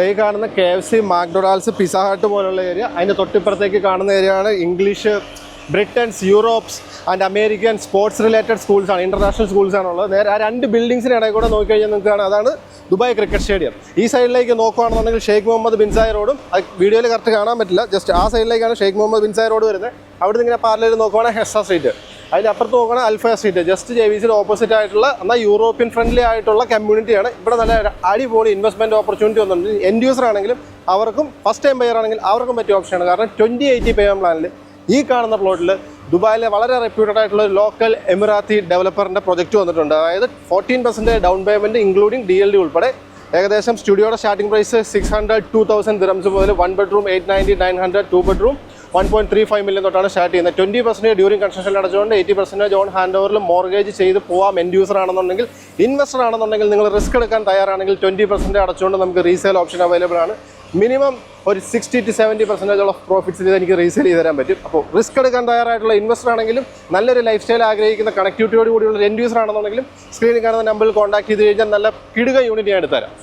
ഈ കാണുന്ന KFC, McDonald's, Pizza Hut പോലുള്ള ഏരിയ. അതിൻ്റെ തൊട്ടിപ്പുറത്തേക്ക് കാണുന്ന ഏരിയയാണ് English, Britain's, Europe's and American sports related സ്കൂൾസാണ്, ഇൻ്റർനാഷണൽ സ്കൂൾസാണുള്ളത്. നേരെ ആ രണ്ട് ബിൽഡിങ്സിനിടയിൽ കൂടെ നോക്കിക്കഴിഞ്ഞാൽ നിങ്ങൾക്ക് അതാണ് ദുബായ് ക്രിക്കറ്റ് സ്റ്റേഡിയം. ഈ സൈഡിലേക്ക് നോക്കുകയാണെന്നുണ്ടെങ്കിൽ ഷെയ്ഖ് മുഹമ്മദ് ബിൻ സായ് റോഡും, അത് വീഡിയോയിൽ കറക്റ്റ് കാണാൻ പറ്റില്ല, ജസ്റ്റ് ആ സൈഡിലേക്കാണ് ഷെയ്ഖ് മുഹമ്മദ് ബിൻ സായ് റോഡ് വരുന്നത്. അവിടെ നിന്ന് ഇങ്ങനെ പാരലൽ നോക്കുകയാണെങ്കിൽ ഹെസ്സ സ്ട്രീറ്റ്, അതിൻ്റെ അപ്പുറത്ത് നോക്കുകയാണെങ്കിൽ അൽഫയ സ്ട്രീറ്റ്, ജസ്റ്റ് JVCയുടെ ഓപ്പോസിറ്റ് ആയിട്ടുള്ള എന്നാൽ യൂറോപ്യൻ ഫ്രണ്ട്ലി ആയിട്ടുള്ള കമ്മ്യൂണിറ്റിയാണ്. ഇവിടെ നല്ല അടിപൊളി ഇൻവെസ്റ്റ്മെൻറ്റ് ഓപ്പർച്യൂണിറ്റി വന്നിട്ടുണ്ട്. എൻഡ് യൂസർ ആണെങ്കിലും അവർക്കും ഫസ്റ്റ് ടൈം ബയർ ആണെങ്കിൽ അവർക്കും പറ്റിയ ഓപ്ഷനാണ്. കാരണം 2080 പേയ്മെൻറ്റ് പ്ലാനിൽ ഈ കാണുന്ന പ്ലോട്ടിൽ ദുബായിലെ വളരെ റെപ്യൂട്ടഡ് ആയിട്ടുള്ള ഒരു ലോക്കൽ എമിറാത്തി ഡെവലപ്പറിൻ്റെ പ്രൊജക്റ്റ് വന്നിട്ടുണ്ട്. അതായത് 14% ഡൗൺ പേയ്മെൻറ്റ് ഇൻക്ലൂഡിങ് DLD ഉൾപ്പെടെ. ഏകദേശം സ്റ്റുഡിയോയുടെ സ്റ്റാർട്ടിംഗ് പ്രൈസ് 600-2000 ദിറംസ് മുതൽ 1 ബെഡ്റൂം 890-900, 2 ബെഡ്റൂം 1.35 million തൊട്ടാണ് സ്റ്റാർട്ട് ചെയ്യുന്നത്. 20% ഡ്യൂറിംഗ് കൺസ്ട്രക്ഷൻ അടച്ചുകൊണ്ട് 80% ഓൺ ഹാൻഡ് ഓവറിൽ മോർഗേജ് ചെയ്ത് പോവാം. എൻഡ് യൂസർ ആണെന്നുണ്ടെങ്കിൽ, ഇൻവെസ്റ്റർ ആണെന്നുണ്ടെങ്കിൽ, നിങ്ങൾ റിസ്ക് എടുക്കാൻ തയ്യാറാണെങ്കിൽ 20% അടച്ചുകൊണ്ട് നമുക്ക് റീസെയിൽ ഓപ്ഷൻ അവൈലബിൾ ആണ്. മിനിമം ഒരു 60-70% ഓഫ് പ്രോഫിറ്റ്സിൽ എനിക്ക് റീസെയിൽ ചെയ്ത് തരാൻ പറ്റും. അപ്പോൾ റിസ്ക് എടുക്കാൻ തയ്യാറായിട്ടുള്ള ഇൻവെസ്റ്റർ ആണെങ്കിലും, നല്ലൊരു ലൈഫ് സ്റ്റൈൽ ആഗ്രഹിക്കുന്ന കണക്ടിവിറ്റിയോട് കൂടിയുള്ള എൻഡ് യൂസർ ആണെന്നുണ്ടെങ്കിലും സ്ക്രീനിൽ കാണുന്ന നമ്പറിൽ കോൺടാക്ട് ചെയ്ത് കഴിഞ്ഞാൽ നല്ല കിടുക യൂണിറ്റ് ഞാൻ എടുത്തുതരാം.